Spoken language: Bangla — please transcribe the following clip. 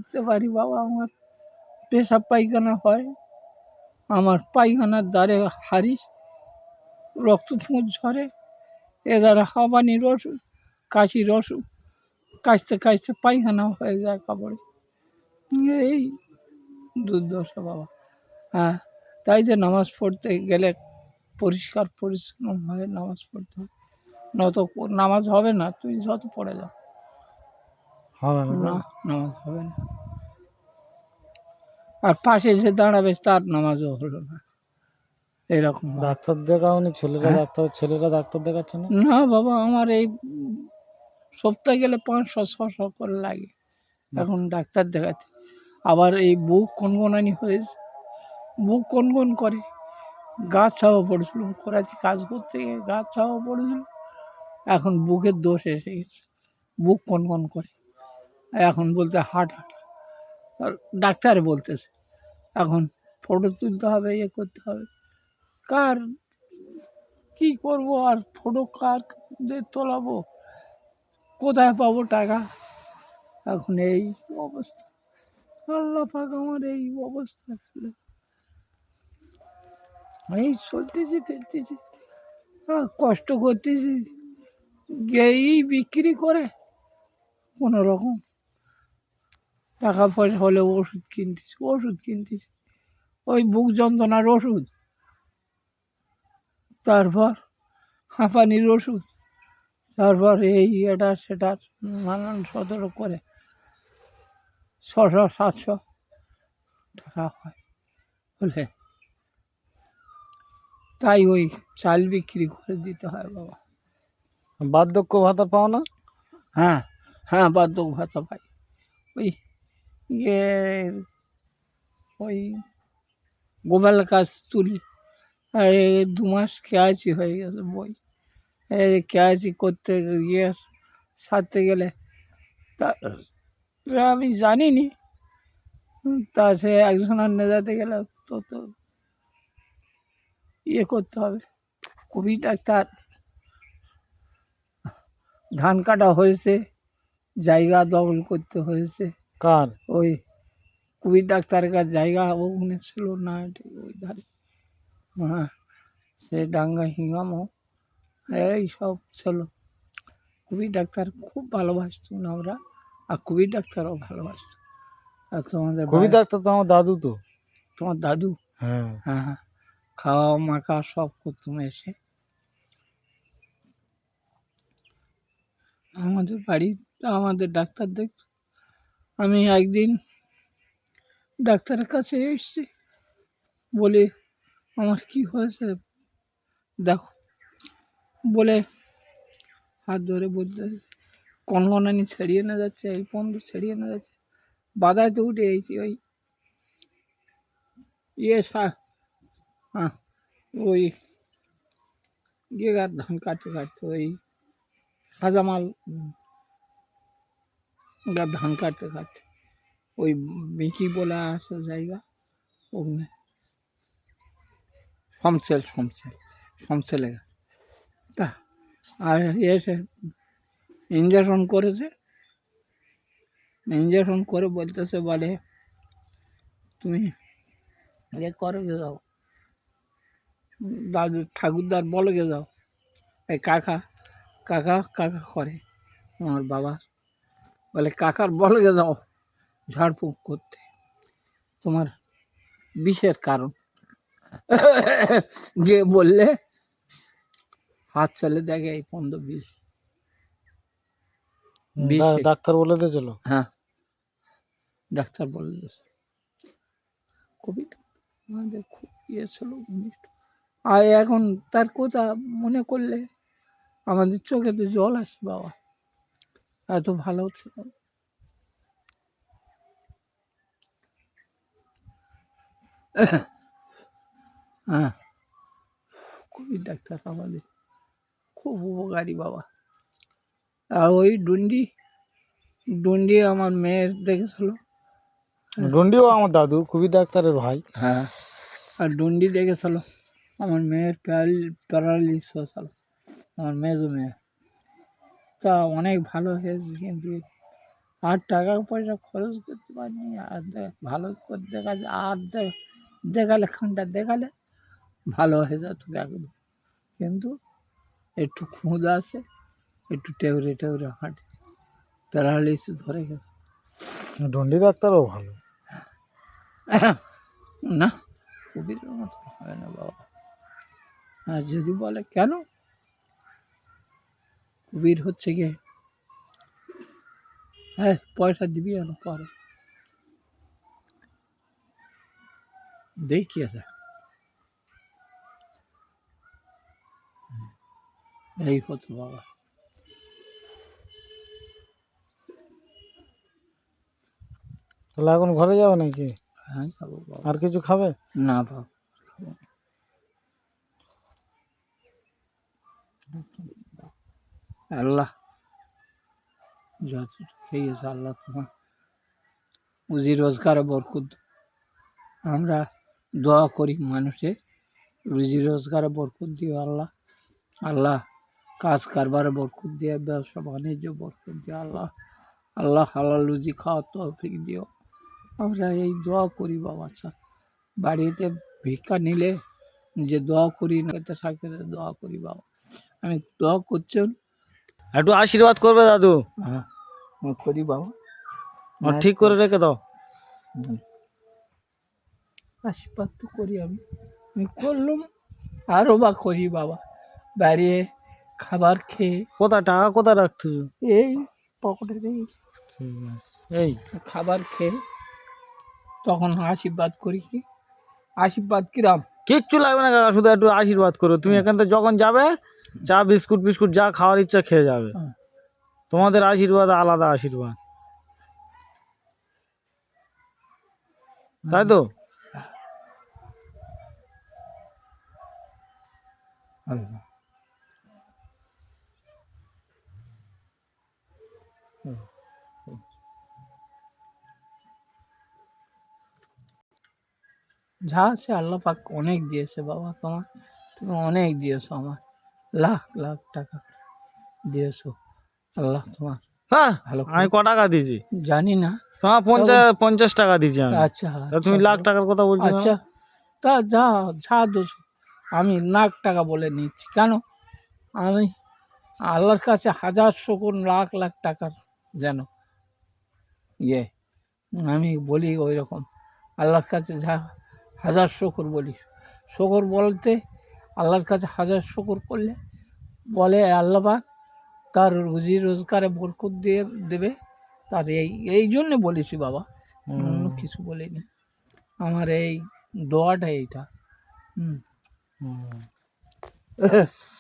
করতে পারি বাবা। আমার পেশাব পায়খানা হয়, আমার পায়খানার দ্বারে হারিস রক্তপুঁজ ঝরে, এ দ্বারা হাঁপানির ওষুধ, কাশির ওষুধ, কাশতে কাশতে পায়খানা হয়ে যায় কাপড়ে। এই দুর্দশা বাবা। হ্যাঁ, তাই যে নামাজ পড়তে গেলে পরিষ্কার পরিচ্ছন্ন হয়ে নামাজ পড়তে হবে, নত নামাজ হবে না। তুই যত পড়ে যাও, হবে না, না নামাজ হবে না। আর পাশে যে দাঁড়াবে তার নামাজও হলো না, এরকম। ডাক্তার দেখাওনি? ছেলেরা হ্যাঁ? ছেলেরা ডাক্তার দেখাচ্ছে না? না বাবা, আমার এই সপ্তাহে গেলে 500-600 করে লাগে এখন ডাক্তার দেখাতে। আবার এই বুক কনকনানি হয়েছে, বুক কনকন করে, গাছ ছাওয়া পড়েছিল, করাচি কাজ করতে গিয়ে গাছ ছাওয়া পড়েছিল, এখন বুকের দোষ এসে গেছে, বুক কনকন করে। এখন বলতে হার্ট আর ডাক্তার বলতেছে এখন ফটো তুলতে হবে, ইয়ে করতে হবে। কার কি করব আর, ফটো কার তোলাবো, কোথায় পাবো টাকা? এখন এই অবস্থা, আল্লাহ পাক আমার এই অবস্থা, এই চলতেছি ফিরতেছি, কষ্ট করতেছি, গেই বিক্রি করে কোনো রকম টাকা পয়সা হলে ওষুধ কিনতেছি, ওই বুক যন্ত্রণার ওষুধ, তারপর হাঁপানির ওষুধ, তারপর এই এটা সেটার নানান সতেরো করে 600-700 টাকা হয় হলে, তাই ওই চাল বিক্রি করে দিতে হয় বাবা। বার্ধক্য ভাতা পাও না? হ্যাঁ হ্যাঁ, বার্ধক্য ভাতা পাই। ওই ইয়ে ওই গোপাল কাজ তুলি, আর 2 মাস কেআইসি হয়ে গেছে বই, কেআইসি করতে গিয়ে সারতে গেলে তা আমি জানিনি, তা সে একজনের নেজাতে গেলে তো ইয়ে করতে হবে। কবি ডাক্তার ধান কাটা হয়েছে, জায়গা দখল করতে হয়েছে। কার? ওই কবি ডাক্তারের কাছে জায়গা ওখানে ছিল না, ওই ধারে। হ্যাঁ, সে ডাঙ্গা হিঙ্গামো এই সব ছিল। কবি ডাক্তার খুব ভালোবাসতো না আমরা, আর কবি ডাক্তারও ভালোবাসতো। আর তোমাদের কবি ডাক্তার তো আমার দাদু। তো তোমার দাদু? হ্যাঁ হ্যাঁ হ্যাঁ, খাওয়া মাখা সব করতাম এসে। আমাদের বাড়ি আমাদের ডাক্তার দেখতো। আমি একদিন ডাক্তারের কাছে এসেছি, বলি আমার কি হয়েছে দেখো, বলে হাত ধরে বলতে কনকনানি ছেড়িয়ে না যাচ্ছে, এই পর্যন্ত ছেড়িয়ে না যাচ্ছে, বাধাতে উঠে এসেছি ওই হ্যাঁ ওই ধান কাটতে ওই হাজামাল ধান কাটতে ওই বিকি বলে আসে জায়গা, ওখানে সমসেলে তা আর এসে ইঞ্জেকশন করেছে, ইঞ্জেকশন করে বলতেছে, বলে তুমি করে যাও দাদু ঠাকুরদার বলগে যাও, এই কাকা করে আমার বাবার, বলে কাকার বলগে যাও ঝাড়ফুঁক করতে, তোমার বিষের কারণ। গিয়ে বললে হাত চলে দেখে এই 15-20 ডাক্তার বলে দিয়েছিল। হ্যাঁ, ডাক্তার বলে দিয়েছে। কোভিড আমাদের খুব ইয়ে ছিল, আর এখন তার কথা মনে করলে আমাদের চোখেতে জল আসে বাবা, এত ভালো ছিল। হ্যাঁ, কোভিড ডাক্তার আমাদের খুব উপকারী বাবা। আর ওই ডুন্ডি আমার মেয়ের দেখেছিল। ডন্ডিও আমার দাদু, কবি ডাক্তারের ভাই। হ্যাঁ, আর ডুন্ডি দেখেছিল আমার মেয়ের প্যারালিস হয়েছিল, আমার মেজো মেয়ে, তা অনেক ভালো হয়েছে, কিন্তু আর টাকা পয়সা খরচ করতে পারিনি, আর ভালো করে দেখালে খানটা দেখালে ভালো হয়ে যেত একদম। কিন্তু একটু খুঁজ আছে, একটু টেউরে টেউরে হাঁটে, প্যারালিসিস ধরে গেছে। ডন্ডি ডাক্তারও ভালো। না, কবিরের মতো হয় না বাবা। আর যদি বলে কেন, কবির হচ্ছে গিয়ে হ্যাঁ পয়সা দিবি না পরে দেখি আছে, এই হতো বাবা। তাহলে এখন ঘরে যাবে নাকি? হ্যাঁ খাবো বাবা। আর কিছু খাবে? না বাবা খাবো না। আল্লাহ যত খেয়েছে আল্লাহ তোমার রুজি রোজগারে বরকত দাও। আমরা দোয়া করি মানুষের রুজি রোজগারে বরকত দিও আল্লাহ। আল্লাহ কাজ কারবারে বরকত দিয়ে, ব্যবসা বাণিজ্য বরকত দিয়ে আল্লাহ। আল্লাহ হালাল রুজি খাওয়ার তৌফিক দিও। আমরা এই দোয়া করি বাবা। বাড়িতে ভিক্ষা নিলে যে দোয়া করি না থাকতে দোয়া করি বাবা। আমি দোয়া করছি, একটু আশীর্বাদ করবে দাদু। হ্যাঁ করি বাবা। ঠিক করে রেখে দাও। আশীর্বাদ তো করি আমি করলাম, আরও বা করি বাবা। বাইরে খাবার খেয়ে কোথায় টাকা কোথায় রাখতে? এই পকেটের এই ঠিক আছে। এই খাবার খেয়ে তখন আশীর্বাদ করি। কি আশীর্বাদ কিরাম? কিচ্ছু লাগবে না কাকা, শুধু একটু আশীর্বাদ করো। তুমি এখান থেকে যখন যাবে চা বিস্কুট ফিস্কুট যা খাওয়ার ইচ্ছা খেয়ে যাবে। হ্যাঁ। তোমাদের আশীর্বাদ আলাদা আশীর্বাদ, তাই তো? আল্লাহ। যা আছে আল্লাহ পাক অনেক দিয়েছে বাবা তোমার, তুমি অনেক দিয়েছো আমার, লাখ লাখ টাকা দিয়েছো আল্লাহ তোমার। হ্যাঁ, ভালো আমি ক টাকা দিয়েছি জানি না। তোমার? 50 টাকা দিয়েছি আমি। আচ্ছা তা তুমি লাখ টাকার কথা বলছো না? আচ্ছা, তা যা যা দোষ, আমি লাখ টাকা বলে নিচ্ছি কেন? আমি আল্লাহর কাছে হাজার শকুন লাখ লাখ টাকার যেন ইয়ে আমি বলি ওই রকম আল্লাহর কাছে যা হাজার শকুর বলি। শকুর বলতে আল্লাহর কাছে হাজার শকুর করলে বলে আল্লাহ পাক তার রুজি রোজগারে বরকত দিয়ে দেবে। তার এই জন্যে বলেছি বাবা, অন্য কিছু বলিনি। আমার এই দোয়াটা এইটা। হুম।